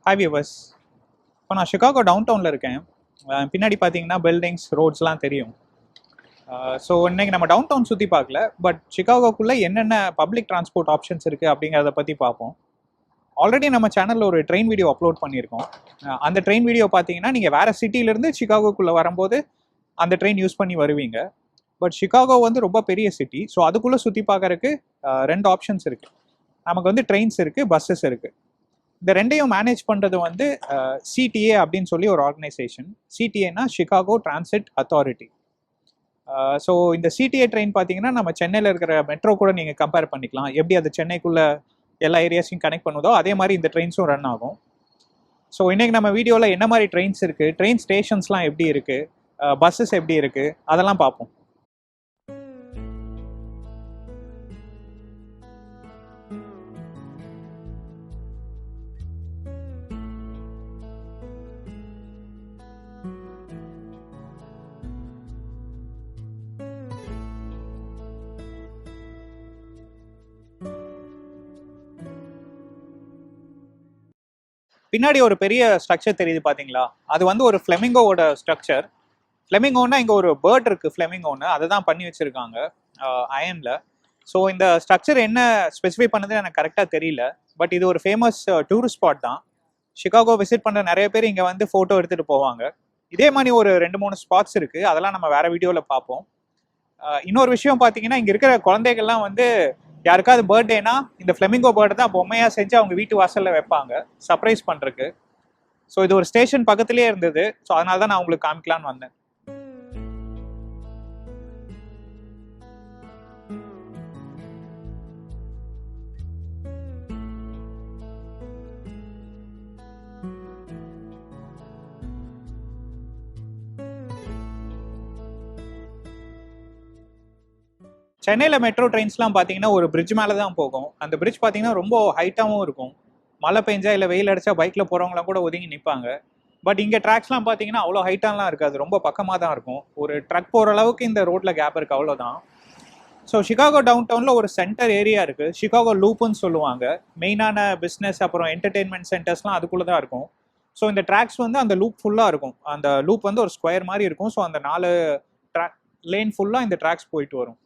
Hi viewers. இப்போ நான் Chicago down டவுனில் இருக்கேன். பின்னாடி பார்த்தீங்கன்னா பில்டிங்ஸ் ரோட்ஸ்லாம் தெரியும். ஸோ இன்னைக்கு நம்ம டவுன் டவுன் சுற்றி பார்க்கல, பட் சிகாகோக்குள்ளே என்னென்ன பப்ளிக் டிரான்ஸ்போர்ட் ஆப்ஷன்ஸ் இருக்குது அப்படிங்கிறத பற்றி பார்ப்போம். ஆல்ரெடி நம்ம சேனலில் ஒரு ட்ரெயின் வீடியோ அப்லோட் பண்ணியிருக்கோம். அந்த ட்ரெயின் வீடியோ பார்த்தீங்கன்னா நீங்கள் வேறு சிட்டியிலேருந்து சிகாகோக்குள்ளே வரும்போது அந்த ட்ரெயின் யூஸ் பண்ணி வருவீங்க. பட் சிகாகோ வந்து ரொம்ப பெரிய சிட்டி. ஸோ அதுக்குள்ளே சுற்றி பார்க்கறதுக்கு ரெண்டு ஆப்ஷன்ஸ் இருக்குது. நமக்கு வந்து ட்ரெயின்ஸ் இருக்குது, பஸ்ஸஸ் இருக்குது. இந்த ரெண்டையும் மேனேஜ் பண்ணுறது வந்து சிடிஏ அப்படின்னு சொல்லி ஒரு ஆர்கனைசேஷன். சிடிஏனா சிகாகோ டிரான்சிட் அத்தாரிட்டி. ஸோ இந்த சிடிஏ ட்ரெயின் பார்த்தீங்கன்னா நம்ம சென்னையில் இருக்கிற மெட்ரோ கூட நீங்கள் கம்பேர் பண்ணிக்கலாம். எப்படி அது சென்னைக்குள்ளே எல்லா ஏரியாஸையும் கனெக்ட் பண்ணுதோ அதே மாதிரி இந்த ட்ரெயின்ஸும் ரன் ஆகும். ஸோ இன்றைக்கி நம்ம வீடியோவில் என்ன மாதிரி ட்ரெயின்ஸ் இருக்குது, ட்ரெயின் ஸ்டேஷன்ஸ்லாம் எப்படி இருக்குது, பஸ்ஸஸ் எப்படி இருக்குது, அதெல்லாம் பார்ப்போம். பின்னாடி ஒரு பெரிய ஸ்ட்ரக்சர் தெரியுது பார்த்தீங்களா? அது வந்து ஒரு ஃப்ளெமிங்கோவோட ஸ்ட்ரக்சர். ஃப்ளெமிங்கோன்னா இங்கே ஒரு பேர்ட் இருக்குது, ஃப்ளெமிங்கோன்னு, அதை தான் பண்ணி வச்சுருக்காங்க அயனில். ஸோ இந்த ஸ்ட்ரக்சர் என்ன ஸ்பெசிஃபை பண்ணது எனக்கு கரெக்டாக தெரியல. பட் இது ஒரு ஃபேமஸ் டூரிஸ்ட் ஸ்பாட் தான். சிகாகோ விசிட் பண்ணுற நிறைய பேர் இங்கே வந்து ஃபோட்டோ எடுத்துகிட்டு போவாங்க. இதே மாதிரி ஒரு 2-3 ஸ்பாட்ஸ் இருக்குது. அதெல்லாம் நம்ம வேறு வீடியோவில் பார்ப்போம். இன்னொரு விஷயம் பார்த்தீங்கன்னா, இங்கே இருக்கிற குழந்தைகள்லாம் வந்து யாருக்காவது பர்த்டேனா இந்த ஃப்ளெமிங்கோ பேர்டு தான் பொம்மையாக செஞ்சு அவங்க வீட்டு வாசலில் வைப்பாங்க சர்ப்ரைஸ் பண்ணுறதுக்கு. ஸோ இது ஒரு ஸ்டேஷன் பக்கத்துலேயே இருந்தது. ஸோ அதனால தான் நான் உங்களுக்கு காமிக்கலான்னு வந்தேன். சென்னையில் மெட்ரோ ட்ரெயின்ஸ்லாம் பார்த்தீங்கன்னா ஒரு பிரிட்ஜ் மேலே தான் போகும். அந்த பிரிட்ஜ் பார்த்தீங்கன்னா ரொம்ப ஹைட்டாகவும் இருக்கும். மழை பெஞ்சா இல்லை வெயில் அடித்தா பைக்கில் போகிறவங்களாம் கூட ஒதுங்கி நிற்பாங்க. பட் இங்கே ட்ராக்ஸ்லாம் பார்த்தீங்கன்னா அவ்வளோ ஹைட்டாலாம் இருக்காது, ரொம்ப பக்கமாக தான் இருக்கும். ஒரு ட்ரக் போகிற அளவுக்கு இந்த ரோட்டில் கேப் இருக்குது, அவ்வளோதான். ஸோ சிகாகோ டவுன் டவுனில் ஒரு சென்டர் ஏரியா இருக்குது, சிகாகோ லூப்புன்னு சொல்லுவாங்க. மெயினான பிஸ்னஸ் அப்புறம் என்டர்டெயின்மெண்ட் சென்டர்ஸ்லாம் அதுக்குள்ளே தான் இருக்கும். ஸோ இந்த ட்ராக்ஸ் வந்து அந்த லூப் ஃபுல்லாக இருக்கும். அந்த லூப் வந்து ஒரு ஸ்கொயர் மாதிரி இருக்கும். ஸோ அந்த 4 ட்ராக் லேன் ஃபுல்லாக இந்த ட்ராக்ஸ் போயிட்டு வரும்.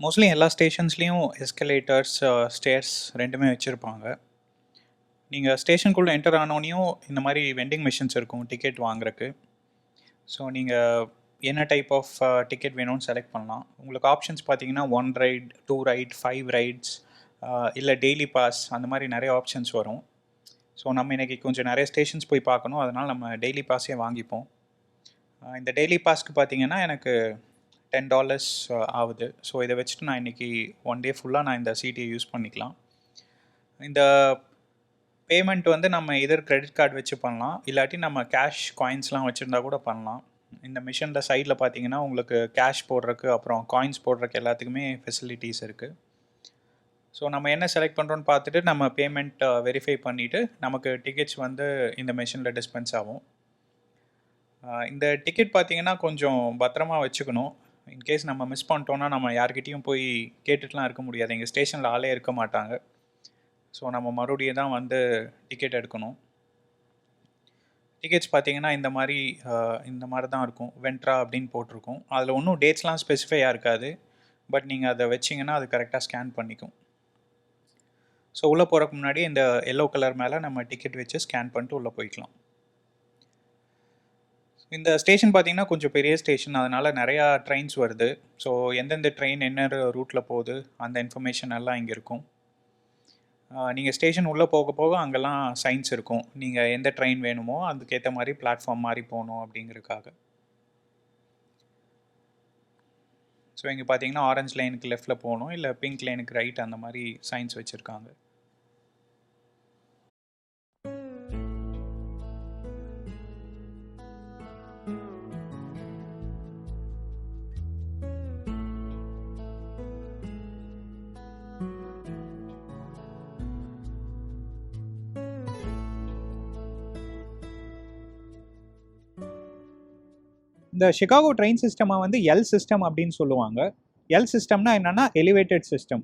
மோஸ்ட்லி எல்லா ஸ்டேஷன்ஸ்லேயும் எஸ்கலேட்டர்ஸ், ஸ்டேர்ஸ் ரெண்டுமே வச்சுருப்பாங்க. நீங்கள் ஸ்டேஷனுக்குள்ளே என்டர் ஆனோனையும் இந்த மாதிரி வெண்டிங் மிஷின்ஸ் இருக்கும் டிக்கெட் வாங்குறதுக்கு. ஸோ நீங்கள் என்ன டைப் ஆஃப் டிக்கெட் வேணும்னு செலக்ட் பண்ணலாம். உங்களுக்கு ஆப்ஷன்ஸ் பார்த்தீங்கன்னா 1 ரைட், 2 ரைட், 5 ரைட்ஸ், இல்லை டெய்லி பாஸ், அந்த மாதிரி நிறைய ஆப்ஷன்ஸ் வரும். ஸோ நம்ம இன்றைக்கி கொஞ்சம் நிறைய ஸ்டேஷன்ஸ் போய் பார்க்கணும், அதனால் நம்ம டெய்லி பாஸே வாங்கிப்போம். இந்த டெய்லி பாஸ்க்கு பார்த்தீங்கன்னா எனக்கு $10 ஆகுது. ஸோ இதை வச்சுட்டு நான் இன்றைக்கி 1 டே ஃபுல்லாக நான் இந்த சிடியை யூஸ் பண்ணிக்கலாம். இந்த பேமெண்ட் வந்து நம்ம எதர் கிரெடிட் கார்டு வச்சு பண்ணலாம், இல்லாட்டி நம்ம கேஷ் காயின்ஸ்லாம் வச்சுருந்தா கூட பண்ணலாம். இந்த மிஷினில் சைடில் பார்த்தீங்கன்னா உங்களுக்கு கேஷ் போடுறதுக்கு அப்புறம் காயின்ஸ் போடுறதுக்கு எல்லாத்துக்குமே ஃபெசிலிட்டிஸ் இருக்குது. ஸோ நம்ம என்ன செலக்ட் பண்ணுறோன்னு பார்த்துட்டு நம்ம பேமெண்ட் வெரிஃபை பண்ணிவிட்டு நமக்கு டிக்கெட்ஸ் வந்து இந்த மிஷினில் டிஸ்பென்ஸ் ஆகும். இந்த டிக்கெட் பார்த்தீங்கன்னா கொஞ்சம் பத்திரமா வச்சுக்கணும். இன்கேஸ் நம்ம மிஸ் பண்ணிட்டோன்னா நம்ம யார்கிட்டையும் போய் கேட்டுட்டுலாம் இருக்க முடியாது. எங்கள் ஸ்டேஷனில் ஆளே இருக்க மாட்டாங்க. ஸோ நம்ம மறுபடியும் தான் வந்து டிக்கெட் எடுக்கணும். டிக்கெட்ஸ் பார்த்தீங்கன்னா இந்த மாதிரி தான் இருக்கும். வென்ட்ரா அப்படின்னு போட்டிருக்கும். அதில் ஒன்றும் டேட்ஸ்லாம் ஸ்பெசிஃபையாக இருக்காது. பட் நீங்கள் அதை வச்சிங்கன்னா அது கரெக்டாக ஸ்கேன் பண்ணிக்கும். ஸோ உள்ளே போகிறக்கு முன்னாடி இந்த எல்லோ கலர் மேலே நம்ம டிக்கெட் வச்சு ஸ்கேன் பண்ணிட்டு உள்ளே போய்க்கலாம். இந்த ஸ்டேஷன் பார்த்தீங்கன்னா கொஞ்சம் பெரிய ஸ்டேஷன், அதனால் நிறையா ட்ரெயின்ஸ் வருது. ஸோ எந்தெந்த ட்ரெயின் என்ன ரூட்டில் போகுது அந்த இன்ஃபர்மேஷன் எல்லாம் இங்கே இருக்கும். நீங்கள் ஸ்டேஷன் உள்ளே போக போக அங்கெல்லாம் சைன்ஸ் இருக்கும். நீங்கள் எந்த ட்ரெயின் வேணுமோ அதுக்கேற்ற மாதிரி பிளாட்ஃபார்ம் மாதிரி போகணும் அப்படிங்கிறதுக்காக. ஸோ இங்கே பார்த்தீங்கன்னா ஆரஞ்ச் லைனுக்கு லெஃப்ட்டில் போகணும், இல்லை பிங்க் லைனுக்கு ரைட், அந்த மாதிரி சைன்ஸ் வச்சுருக்காங்க. இந்த சிகாகோ ட்ரெயின் சிஸ்டமை வந்து எல் சிஸ்டம் அப்படின்னு சொல்லுவாங்க. எல் சிஸ்டம்னா என்னென்னா elevated system.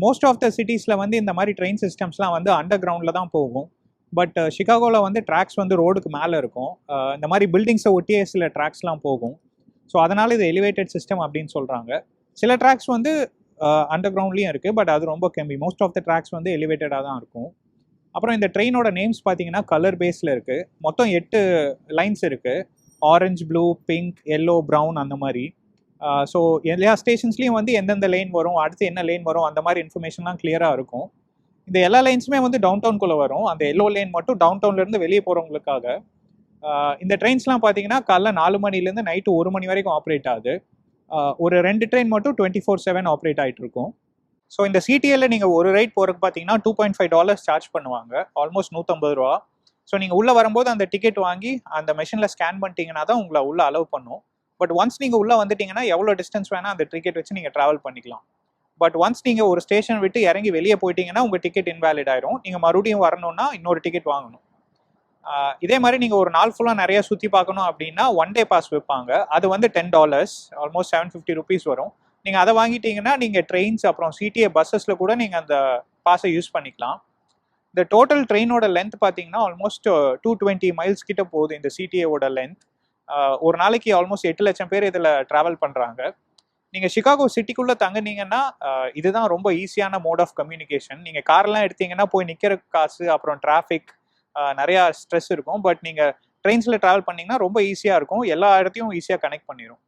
Most of the சிட்டிஸில் வந்து இந்த மாதிரி ட்ரெயின் சிஸ்டம்ஸ்லாம் வந்து அண்டர் கிரவுண்டில் தான் போகும். பட் சிகாகோவில் வந்து ட்ராக்ஸ் வந்து ரோடுக்கு மேலே இருக்கும். இந்த மாதிரி பில்டிங்ஸை ஒட்டியே சில ட்ராக்ஸ்லாம் போகும். ஸோ அதனால் இது எலிவேட்டட் சிஸ்டம் அப்படின்னு சொல்கிறாங்க. சில ட்ராக்ஸ் வந்து அண்டர் கிரவுண்ட்லேயும் இருக்குது, பட் அது ரொம்ப கம்மி. மோஸ்ட் ஆஃப் த ட்ராக்ஸ் வந்து எலிவேட்டடாக தான் இருக்கும். அப்புறம் இந்த ட்ரெயினோட நேம்ஸ் பார்த்தீங்கன்னா கலர் பேஸில் இருக்குது. மொத்தம் 8 லைன்ஸ் இருக்குது. Orange, blue, pink, yellow, brown அந்த மாதிரி. ஸோ எல்லா ஸ்டேஷன்ஸ்லேயும் வந்து எந்தெந்த லைன் வரும், அடுத்து என்ன லைன் வரும், அந்த மாதிரி இன்ஃபர்மேஷன்லாம் கிளியராக இருக்கும். இந்த எல்லா லைன்ஸுமே வந்து டவுன் டவுனுக்குள்ளே வரும். அந்த எல்லோ லைன் மட்டும் டவுன் டவுன்லேருந்து வெளியே போகிறவங்களுக்காக. இந்த ட்ரெயின்ஸ்லாம் பார்த்தீங்கன்னா காலைல 4 மணிலேருந்து நைட்டு 1 மணி வரைக்கும் ஆப்ரேட் ஆகுது. ஒரு 2 ட்ரெயின் மட்டும் 24/7 ஆப்ரேட் ஆகிட்டு இருக்கும். ஸோ இந்த சிடிஎல்ல நீங்கள் ஒரு ரைட் போகிறதுக்கு பார்த்தீங்கன்னா $2.5 சார்ஜ் பண்ணுவாங்க, ஆல்மோஸ்ட் $150. ஸோ நீங்கள் உள்ளே வரும்போது அந்த டிக்கெட் வாங்கி அந்த மெஷினில் ஸ்கேன் பண்ணிட்டீங்கன்னா தான் உங்களை உள்ளே அலோவ் பண்ணும். பட் ஒன்ஸ் நீங்கள் உள்ளே வந்துட்டீங்கன்னா எவ்வளோ டிஸ்டன்ஸ் வேணால் அந்த டிக்கெட் வச்சு நீங்கள் ட்ராவல் பண்ணிக்கலாம். பட் ஒன்ஸ் நீங்கள் ஒரு ஸ்டேஷன் விட்டு இறங்கி வெளியே போயிட்டீங்கன்னா உங்கள் டிக்கெட் இன்வேலிட் ஆயிரும். நீங்கள் மறுபடியும் வரணும்னா இன்னொரு டிக்கெட் வாங்கணும். இதே மாதிரி நீங்கள் ஒரு நாள் ஃபுல்லாக நிறைய சுற்றி பார்க்கணும் அப்படின்னா 1 டே பாஸ் வைப்பாங்க. அது வந்து $10, ஆல்மோஸ்ட் $750 வரும். நீங்கள் அதை வாங்கிட்டீங்கன்னா நீங்கள் ட்ரெயின்ஸ் அப்புறம் சிடிஏ பஸ்ஸஸில் கூட நீங்கள் அந்த பாஸை யூஸ் பண்ணிக்கலாம். இந்த டோட்டல் ட்ரெயினோட லென்த் பார்த்தீங்கன்னா ஆல்மோஸ்ட் 220 மைல்ஸ் கிட்ட போகுது இந்த சிடிஏவோட லென்த். ஒரு நாளைக்கு ஆல்மோஸ்ட் 8 லட்சம் பேர் இதில் ட்ராவல் பண்ணுறாங்க. நீங்கள் சிகாகோ சிட்டிக்குள்ளே தங்குனீங்கன்னா இதுதான் ரொம்ப ஈஸியான மோட் ஆஃப் கம்யூனிகேஷன். நீங்கள் கார்லாம் எடுத்தீங்கன்னா போய் நிற்கிற காசு அப்புறம் டிராஃபிக் நிறையா ஸ்ட்ரெஸ் இருக்கும். பட் நீங்கள் ட்ரெயின்ஸில் ட்ராவல் பண்ணிங்கன்னா ரொம்ப ஈஸியாக இருக்கும். எல்லா இடத்தையும் ஈஸியாக கனெக்ட் பண்ணிடும்.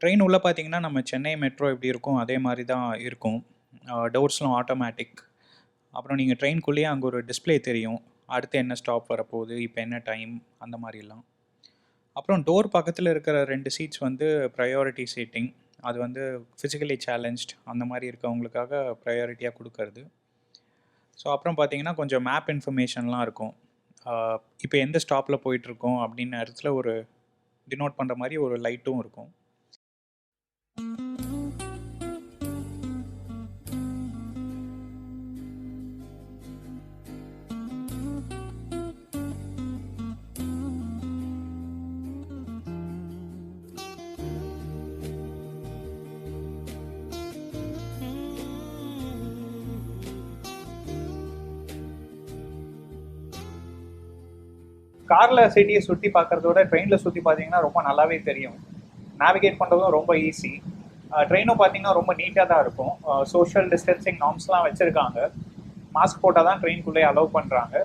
ட்ரெயின் உள்ளே பார்த்தீங்கன்னா நம்ம சென்னை மெட்ரோ எப்படி இருக்கும் அதே மாதிரி தான் இருக்கும். டோர்ஸ்லாம் ஆட்டோமேட்டிக். அப்புறம் நீங்கள் ட்ரெயின்குள்ளேயே அங்கே ஒரு டிஸ்பிளே தெரியும், அடுத்து என்ன ஸ்டாப் வரப்போகுது, இப்போ என்ன டைம், அந்த மாதிரிலாம். அப்புறம் டோர் பக்கத்தில் இருக்கிற 2 சீட்ஸ் வந்து ப்ரையாரிட்டி சீட்டிங். அது வந்து ஃபிசிக்கலி சேலஞ்ச்ட் அந்த மாதிரி இருக்கவங்களுக்காக ப்ரையாரிட்டியாக கொடுக்கறது. ஸோ அப்புறம் பார்த்தீங்கன்னா கொஞ்சம் மேப் இன்ஃபர்மேஷன்லாம் இருக்கும். இப்போ எந்த ஸ்டாப்பில் போயிட்டுருக்கோம் அப்படின்னு இடத்துல ஒரு டினோட் பண்ணுற மாதிரி ஒரு லைட்டும் இருக்கும். காரில் சிட்டியை சுற்றி பார்க்குறதோட ட்ரெயினில் சுற்றி பார்த்தீங்கன்னா ரொம்ப நல்லாவே தெரியும். நேவிகேட் பண்ணுறதும் ரொம்ப ஈஸி. ட்ரெயினும் பார்த்தீங்கன்னா ரொம்ப நீட்டாக தான் இருக்கும். சோஷியல் டிஸ்டன்சிங் நார்ம்ஸ்லாம் வச்சுருக்காங்க. மாஸ்க் போட்டால் தான் ட்ரெயின்குள்ளே அலோவ் பண்ணுறாங்க.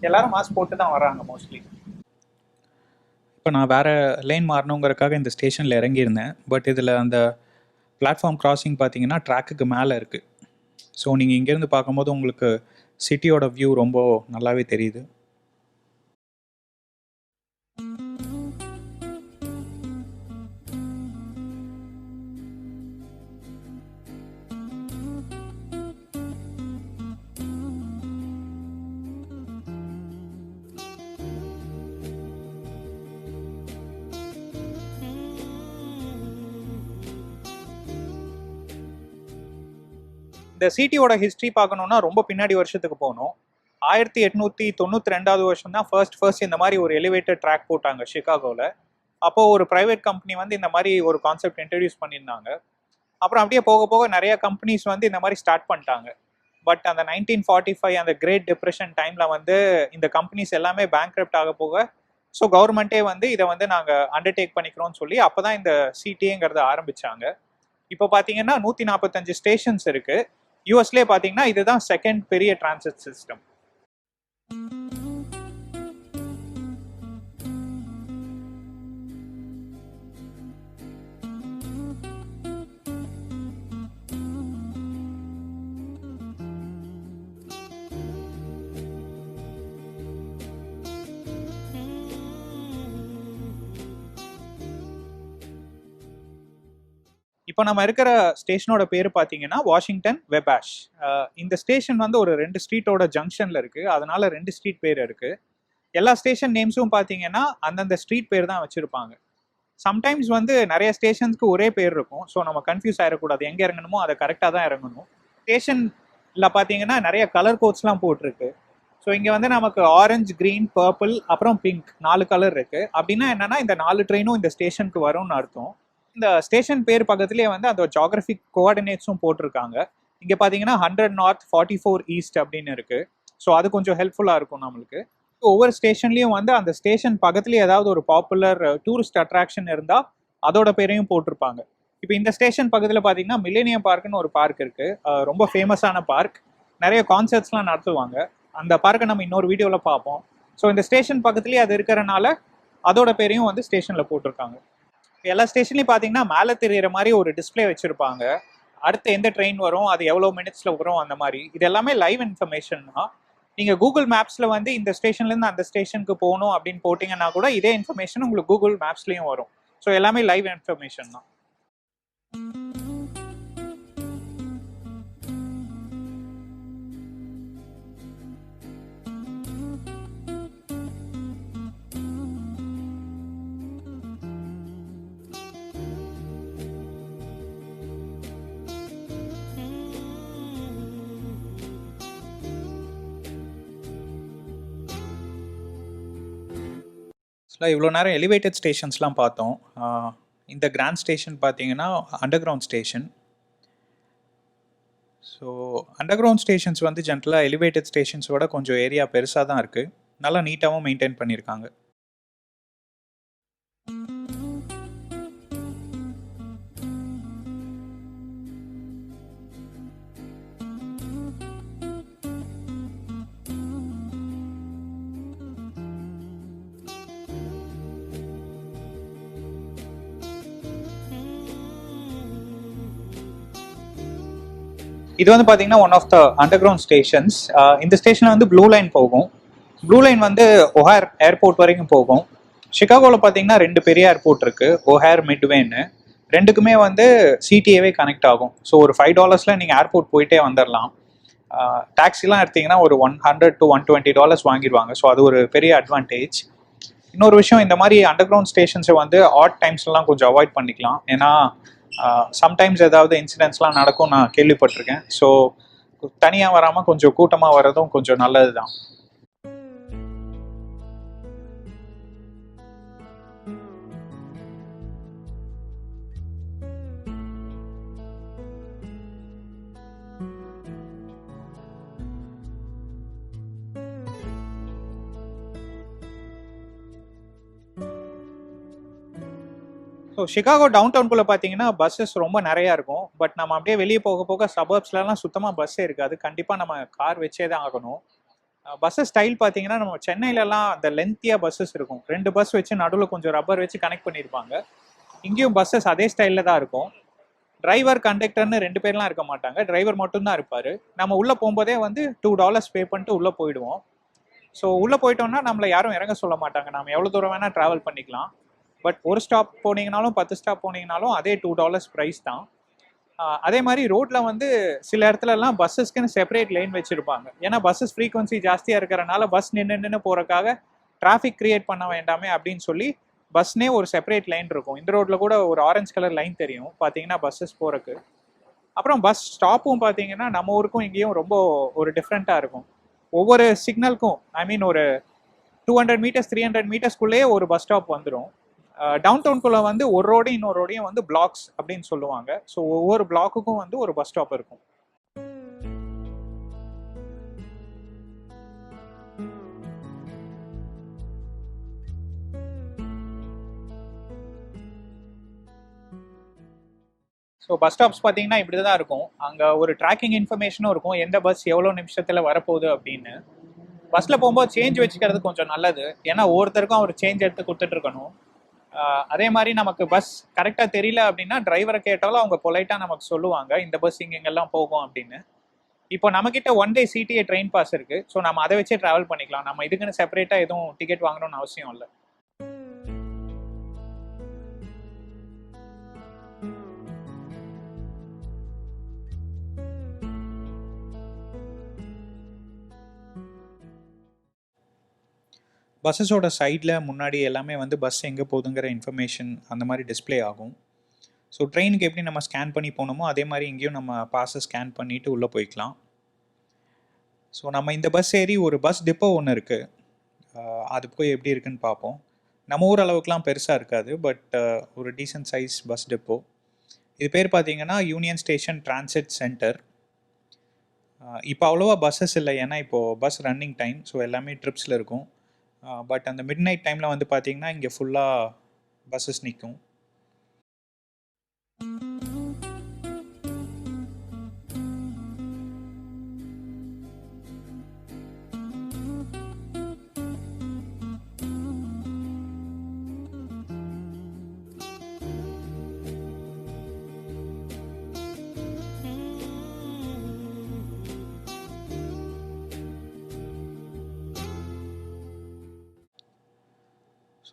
எல்லோரும் மாஸ்க் போட்டு தான் வராங்க மோஸ்ட்லி. இப்போ நான் வேறு லைன் மாறணுங்கிறதுக்காக இந்த ஸ்டேஷனில் இறங்கியிருந்தேன். பட் இதில் அந்த பிளாட்ஃபார்ம் கிராசிங் பார்த்தீங்கன்னா ட்ராக்குக்கு மேலே இருக்குது. ஸோ நீங்கள் இங்கேருந்து பார்க்கும்போது உங்களுக்கு சிட்டியோட வியூ ரொம்ப நல்லாவே தெரியுது. இந்த சிட்டியோட ஹிஸ்ட்ரி பார்க்கணுன்னா ரொம்ப பின்னாடி வருஷத்துக்கு போகணும். 1892 வருஷம் தான் ஃபர்ஸ்ட் இந்த மாதிரி ஒரு எலிவேட்டட் ட்ராக் போட்டாங்க சிகாகோவில். அப்போது ஒரு ப்ரைவேட் கம்பெனி வந்து இந்த மாதிரி ஒரு கான்செப்ட் இன்ட்ரடியூஸ் பண்ணியிருந்தாங்க. அப்புறம் அப்படியே போக போக நிறைய கம்பெனிஸ் வந்து இந்த மாதிரி ஸ்டார்ட் பண்ணிட்டாங்க. பட் அந்த 1945 அந்த கிரேட் டிப்ரெஷன் டைமில் வந்து இந்த கம்பெனிஸ் எல்லாமே பேங்க்ரப்ட் ஆக போக ஸோ கவர்மெண்ட்டே வந்து இதை வந்து நாங்கள் அண்டர்டேக் பண்ணிக்கிறோம்னு சொல்லி அப்போ தான் இந்த சிடிஏங்கிறத ஆரம்பித்தாங்க. இப்போ பார்த்தீங்கன்னா 145 ஸ்டேஷன்ஸ் இருக்குது. யூஎஸ்லேயே பார்த்தீங்கன்னா இதுதான் செகண்ட் பெரிய டிரான்சிட் சிஸ்டம். இப்போ நம்ம இருக்கிற ஸ்டேஷனோட பேர் பார்த்தீங்கன்னா வாஷிங்டன் வெபாஷ். இந்த ஸ்டேஷன் வந்து ஒரு 2 ஸ்ட்ரீட்டோட ஜங்ஷனில் இருக்குது, அதனால 2 ஸ்ட்ரீட் பேர் இருக்குது. எல்லா ஸ்டேஷன் நேம்ஸும் பார்த்தீங்கன்னா அந்தந்த ஸ்ட்ரீட் பேர் தான் வச்சுருப்பாங்க. சம்டைம்ஸ் வந்து நிறைய ஸ்டேஷன்ஸ்க்கு ஒரே பேர் இருக்கும், ஸோ நம்ம கன்ஃபியூஸ் ஆகிடக்கூடாது. எங்கே இறங்கணுமோ அதை கரெக்டாக தான் இறங்கணும். ஸ்டேஷனில் பார்த்தீங்கன்னா நிறைய கலர் கோட்ஸ்லாம் போட்டிருக்கு. ஸோ இங்கே வந்து நமக்கு ஆரஞ்சு, க்ரீன், பர்பிள், அப்புறம் பிங்க் 4 கலர் இருக்குது. அப்படின்னா என்னென்னா இந்த 4 ட்ரெயினும் இந்த ஸ்டேஷனுக்கு வரும்னு அர்த்தம். இந்த ஸ்டேஷன் பேர் பக்கத்துலேயே வந்து அந்த ஜியாகிரபிக் கோஆர்டினேட்ஸும் போட்டிருக்காங்க. இங்கே பார்த்தீங்கன்னா 100 நார்த் 44 ஈஸ்ட் அப்படின்னு இருக்குது. ஸோ அது கொஞ்சம் ஹெல்ப்ஃபுல்லாக இருக்கும் நம்மளுக்கு. ஒவ்வொரு ஸ்டேஷன்லேயும் வந்து அந்த ஸ்டேஷன் பக்கத்துலேயே ஏதாவது ஒரு பாப்புலர் டூரிஸ்ட் அட்ராக்ஷன் இருந்தால் அதோட பேரையும் போட்டிருப்பாங்க. இப்போ இந்த ஸ்டேஷன் பக்கத்தில் பார்த்தீங்கன்னா மில்லேனியம் பார்க்குன்னு ஒரு பார்க் இருக்குது. ரொம்ப ஃபேமஸான பார்க். நிறைய கான்சர்ட்ஸ்லாம் நடத்துவாங்க. அந்த பார்க்கை நம்ம இன்னொரு வீடியோவில் பார்ப்போம். ஸோ இந்த ஸ்டேஷன் பக்கத்துலேயே அது இருக்கிறனால அதோட பேரையும் வந்து ஸ்டேஷனில் போட்டிருக்காங்க. எல்லா ஸ்டேஷன்லையும் பார்த்தீங்கன்னா மேலே தெரிகிற மாதிரி ஒரு டிஸ்பிளே வச்சுருப்பாங்க. அடுத்து எந்த ட்ரெயின் வரும், அது எவ்வளோ மினிட்ஸில் வரும், அந்த மாதிரி. இது எல்லாமே லைவ் இன்ஃபர்மேஷன் தான். நீங்கள் கூகுள் மேப்ஸில் வந்து இந்த ஸ்டேஷன்லேருந்து அந்த ஸ்டேஷனுக்கு போகணும் அப்படின்னு போட்டிங்கன்னா கூட இதே இன்ஃபர்மேஷன் உங்களுக்கு கூகுள் மேப்ஸ்லேயும் வரும். ஸோ எல்லாமே லைவ் இன்ஃபர்மேஷன் தான். இவ்வளோ நேரம் எலிவேட்டட் ஸ்டேஷன்ஸ்லாம் பார்த்தோம். இந்த கிராண்ட் ஸ்டேஷன் பார்த்தீங்கன்னா under ground station. So under ground stations வந்து ஜென்ரலாக எலிவேட்டட் ஸ்டேஷன்ஸோட கொஞ்சம் ஏரியா பெருசாக தான் இருக்குது. நல்லா நீட்டாகவும் மெயின்டைன் பண்ணியிருக்காங்க. இது வந்து பார்த்தீங்கன்னா one of the underground stations. இந்த ஸ்டேஷனில் வந்து ப்ளூ லைன் போகும். ப்ளூ லைன் வந்து ஒஹேர் ஏர்போர்ட் வரைக்கும் போகும். சிகாகோவில் பார்த்தீங்கன்னா 2 பெரிய ஏர்போர்ட் இருக்குது, ஒஹேர், மிட்வேன்னு. ரெண்டுக்குமே வந்து சிடிஏவே கனெக்ட் ஆகும். ஸோ ஒரு $5 நீங்கள் ஏர்போர்ட் போயிட்டே வந்துடலாம். டாக்ஸிலாம் எடுத்திங்கன்னா ஒரு $100 to $120 வாங்கிடுவாங்க. ஸோ அது ஒரு பெரிய அட்வான்டேஜ். இன்னொரு விஷயம், இந்த மாதிரி அண்டர் கிரவுண்ட் ஸ்டேஷன்ஸை வந்து ஆட் டைம்ஸ்லாம் கொஞ்சம் அவாய்ட் பண்ணிக்கலாம். ஏன்னா சம்டைம்ஸ் ஏதாவது இன்சிடென்ட்ஸ்லாம் நடக்கும், நான் கேள்விப்பட்டிருக்கேன். ஸோ தனியாக வராமல் கொஞ்சம் கூட்டமாக வர்றதும் கொஞ்சம் நல்லது தான். ஸோ சிகாகோ டவுன் டவுனுக்குள்ளே பார்த்தீங்கன்னா பஸ்ஸஸ் ரொம்ப நிறையா இருக்கும். பட் நம்ம அப்படியே வெளியே போக போக சபர்ப்ஸ்லாம் சுத்தமாக பஸ்ஸே இருக்காது. கண்டிப்பாக நம்ம கார் வச்சே தான் ஆகணும். பஸ்ஸஸ் ஸ்டைல் பார்த்தீங்கன்னா நம்ம சென்னையிலலாம் அந்த லென்த்தியாக பஸ்ஸஸ் இருக்கும். 2 பஸ் வச்சு நடுவில் கொஞ்சம் ரப்பர் வச்சு கனெக்ட் பண்ணியிருப்பாங்க. இங்கேயும் பஸ்ஸஸ் அதே ஸ்டைலில் தான் இருக்கும். டிரைவர், கண்டக்டர்னு 2 பேர்லாம் இருக்க மாட்டாங்க. டிரைவர் மட்டும்தான் இருப்பார். நம்ம உள்ளே போகும்போதே வந்து $2 பே பண்ணிட்டு உள்ளே போயிடுவோம். ஸோ உள்ளே போயிட்டோம்னா நம்மளை யாரும் இறங்க சொல்ல மாட்டாங்க. நம்ம எவ்வளோ தூரம் வேணால் ட்ராவல் பண்ணிக்கலாம். பட் ஒரு ஸ்டாப் போனீங்கனாலும் 10 ஸ்டாப் போனீங்கனாலும் அதே $2 ப்ரைஸ் தான். அதே மாதிரி ரோட்டில் வந்து சில இடத்துலலாம் பஸ்ஸஸ்க்குன்னு செப்பரேட் லைன் வச்சுருப்பாங்க. ஏன்னா பஸ்ஸஸ் ஃப்ரீக்வன்சி ஜாஸ்தியாக இருக்கிறனால பஸ் நின்று போகிறக்காக டிராஃபிக் க்ரியேட் பண்ண வேண்டாமே அப்படின்னு சொல்லி பஸ்னே ஒரு செப்பரேட் லைன் இருக்கும். இந்த ரோட்டில் கூட ஒரு ஆரஞ்சு கலர் லைன் தெரியும் பார்த்தீங்கன்னா பஸ்ஸஸ் போகிறக்கு. அப்புறம் பஸ் ஸ்டாப்பும் பார்த்தீங்கன்னா நம்ம ஊருக்கும் இங்கேயும் ரொம்ப ஒரு டிஃப்ரெண்ட்டாக இருக்கும். ஒவ்வொரு சிக்னலுக்கும் ஒரு 200 மீட்டர்ஸ் 300 மீட்டர்ஸ்குள்ளேயே ஒரு பஸ் ஸ்டாப் வந்துடும். டவுன் டவுனுக்குள்ளே வந்து ஒரு ரோடையும் இன்னொரு ரோடையும் வந்து பிளாக்ஸ் அப்படின்னு சொல்லுவாங்க. ஸோ ஒவ்வொரு பிளாக்குக்கும் வந்து ஒரு பஸ் ஸ்டாப் இருக்கும். ஸோ பஸ் ஸ்டாப்ஸ் பார்த்தீங்கன்னா இப்படி தான் இருக்கும். அங்கே ஒரு ட்ராக்கிங் இன்ஃபர்மேஷனும் இருக்கும், எந்த பஸ் எவ்வளோ நிமிஷத்தில் வரப்போகுது அப்படின்னு. பஸ்ஸில் போகும்போது சேஞ்ச் வச்சுக்கிறது கொஞ்சம் நல்லது. ஏன்னா ஒவ்வொருத்தருக்கும் அவர் சேஞ்ச் எடுத்து கொடுத்துட்ருக்கணும். அதே மாதிரி நமக்கு பஸ் கரெக்டாக தெரியல அப்படின்னா டிரைவரை கேட்டாலும் அவங்க பொலைட்டாக நமக்கு சொல்லுவாங்க இந்த பஸ் இங்கெல்லாம் போகும் அப்படின்னு. இப்போ நம்மக்கிட்ட 1 day சிடிஏ ட்ரெயின் பாஸ் இருக்குது. ஸோ நம்ம அதை வச்சே ட்ராவல் பண்ணிக்கலாம். நம்ம இதுக்குன்னு செப்பரேட்டாக எதுவும் டிக்கெட் வாங்கணும்னு அவசியம் இல்லை. பஸ்ஸஸோட சைடில் முன்னாடி எல்லாமே வந்து பஸ் எங்கே போகுதுங்கிற இன்ஃபர்மேஷன் அந்த மாதிரி டிஸ்ப்ளே ஆகும். ஸோ ட்ரெயினுக்கு எப்படி நம்ம ஸ்கேன் பண்ணி போகணுமோ அதே மாதிரி இங்கேயும் நம்ம பாஸை ஸ்கேன் பண்ணிவிட்டு உள்ளே போய்க்கலாம். ஸோ நம்ம இந்த பஸ் ஏறி ஒரு பஸ் டிப்போ ஒன்று இருக்குது, அது போய் எப்படி இருக்குன்னு பார்ப்போம். நம்ம ஊர் அளவுக்குலாம் பெருசாக இருக்காது, பட் ஒரு டீசென்ட் சைஸ் பஸ் டிப்போ. இது பேர் பார்த்தீங்கன்னா யூனியன் ஸ்டேஷன் டிரான்சிட் சென்டர். இப்போ அவ்வளோவா பஸ்ஸஸ் இல்லை, ஏன்னா இப்போது பஸ் ரன்னிங் டைம், ஸோ எல்லாமே ட்ரிப்ஸில் இருக்கும். பட் அந்த மிட் நைட் டைமில் வந்து பார்த்திங்கன்னா இங்கே ஃபுல்லாக பஸ்ஸஸ் நிற்கும்.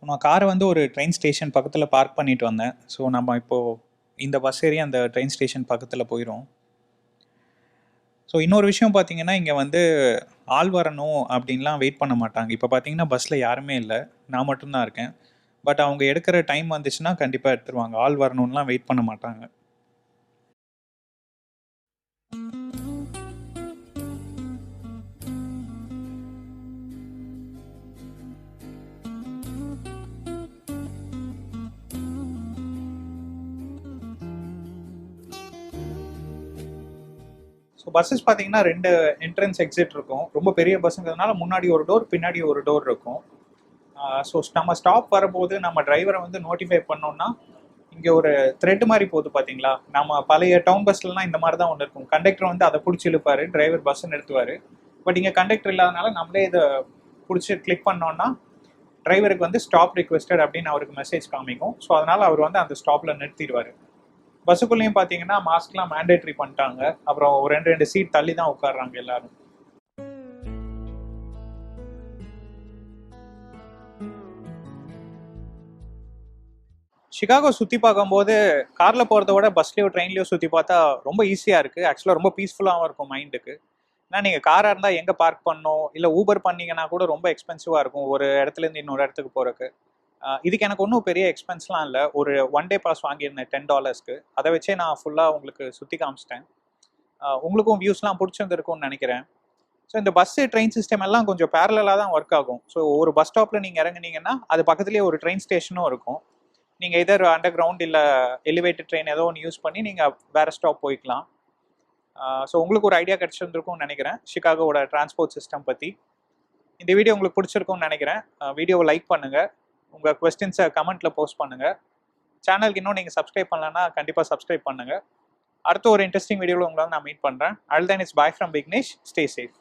ஸோ நான் காரை வந்து ஒரு ட்ரெயின் ஸ்டேஷன் பக்கத்தில் பார்க் பண்ணிட்டு வந்தேன். ஸோ நம்ம இப்போது இந்த பஸ் ஏறி அந்த ட்ரெயின் ஸ்டேஷன் பக்கத்தில் போயிடும். ஸோ இன்னொரு விஷயம் பார்த்தீங்கன்னா, இங்கே வந்து ஆள் வரணும் அப்படின்லாம் வெயிட் பண்ண மாட்டாங்க. இப்போ பார்த்தீங்கன்னா பஸ்ஸில் யாருமே இல்லை, நான் மட்டும்தான் இருக்கேன். பட் அவங்க எடுக்கிற டைம் வந்துச்சுன்னா கண்டிப்பாக எடுத்துருவாங்க. ஆள் வரணும்லாம் வெயிட் பண்ண மாட்டாங்க. ஸோ பஸ்ஸஸ் பார்த்தீங்கன்னா 2 என்ட்ரன்ஸ் எக்ஸிட் இருக்கும். ரொம்ப பெரிய பஸ்ஸுங்கிறதுனால முன்னாடி ஒரு டோர், பின்னாடி ஒரு டோர் இருக்கும். ஸோ நம்ம ஸ்டாப் வரும்போது நம்ம டிரைவரை வந்து நோட்டிஃபை பண்ணோம்னா, இங்கே ஒரு த்ரெட் மாதிரி போகுது பார்த்தீங்களா? நம்ம பழைய டவுன் பஸ்லலாம் இந்த மாதிரி தான் ஒன்று இருக்கும். கண்டக்டர் வந்து அதை பிடிச்சி இழுப்பார், டிரைவர் பஸ்ஸை நிறுத்துவார். பட் இங்கே கண்டக்டர் இல்லாதனால நம்மளே இதை பிடிச்சி கிளிக் பண்ணோன்னா டிரைவருக்கு வந்து ஸ்டாப் ரிக்வெஸ்டட் அப்படின்னு அவருக்கு மெசேஜ் காமிக்கும். ஸோ அதனால் அவர் வந்து அந்த ஸ்டாப்பில் நிறுத்திடுவார். பஸ்ஸுக்குள்ளேயும் பார்த்தீங்கன்னா மாஸ்க்லாம் மேண்டேட்ரி பண்ணிட்டாங்க. அப்புறம் ஒரு 2 சீட் தள்ளி தான் உட்காடுறாங்க எல்லாரும். சிகாகோ சுற்றி பார்க்கும்போது காரில் போகிறத விட பஸ்லேயோ ட்ரெயின்லேயோ சுற்றி பார்த்தா ரொம்ப ஈஸியாக இருக்குது. ஆக்சுவலாக ரொம்ப பீஸ்ஃபுல்லாகவும் இருக்கும் மைண்டுக்கு. ஏன்னா நீங்கள் காராக இருந்தால் எங்கே பார்க் பண்ணணும், இல்லை ஊபர் பண்ணிங்கன்னா கூட ரொம்ப எக்ஸ்பென்சிவாக இருக்கும் ஒரு இடத்துலேருந்து இன்னொரு இடத்துக்கு போகிறக்கு. இதுக்கு எனக்கு ஒன்றும் பெரிய எக்ஸ்பென்ஸ்லாம் இல்லை. ஒரு 1 டே பாஸ் வாங்கியிருந்தேன் $10க்கு. அதை வச்சே நான் ஃபுல்லாக உங்களுக்கு சுற்றி காமிச்சிட்டேன். உங்களுக்கும் வியூஸ்லாம் பிடிச்சிருந்துருக்கும்னு நினைக்கிறேன். ஸோ இந்த பஸ்ஸு ட்ரெயின் சிஸ்டம் எல்லாம் கொஞ்சம் பேரலாக தான் ஒர்க் ஆகும். ஸோ ஒரு பஸ் ஸ்டாப்பில் நீங்கள் இறங்குனீங்கன்னா அது பக்கத்துலேயே ஒரு ட்ரெயின் ஸ்டேஷனும் இருக்கும். நீங்கள் எதர் அண்டர் கிரவுண்ட் இல்லை எலிவேட்டட் ட்ரெயின் ஏதோ ஒன்று யூஸ் பண்ணி நீங்கள் வேறு ஸ்டாப் போய்க்கலாம். ஸோ உங்களுக்கு ஒரு ஐடியா கிடச்சிருந்துருக்கும்னு நினைக்கிறேன் சிகாகோவோட டிரான்ஸ்போர்ட் சிஸ்டம் பற்றி. இந்த வீடியோ உங்களுக்கு பிடிச்சிருக்கும்னு நினைக்கிறேன். வீடியோவை லைக் பண்ணுங்கள், உங்கள் கொஸ்டின்ஸை கமெண்ட்டில் போஸ்ட் பண்ணுங்கள். சேனலுக்கு இன்னும் நீங்கள் சப்ஸ்கிரைப் பண்ணலன்னா கண்டிப்பாக சப்ஸ்கிரைப் பண்ணுங்கள். அடுத்த ஒரு இன்ட்ரெஸ்டிங் வீடியோவில் உங்களால் நான் மீட் பண்ணுறேன். All then it's bye from Vignesh. Stay safe.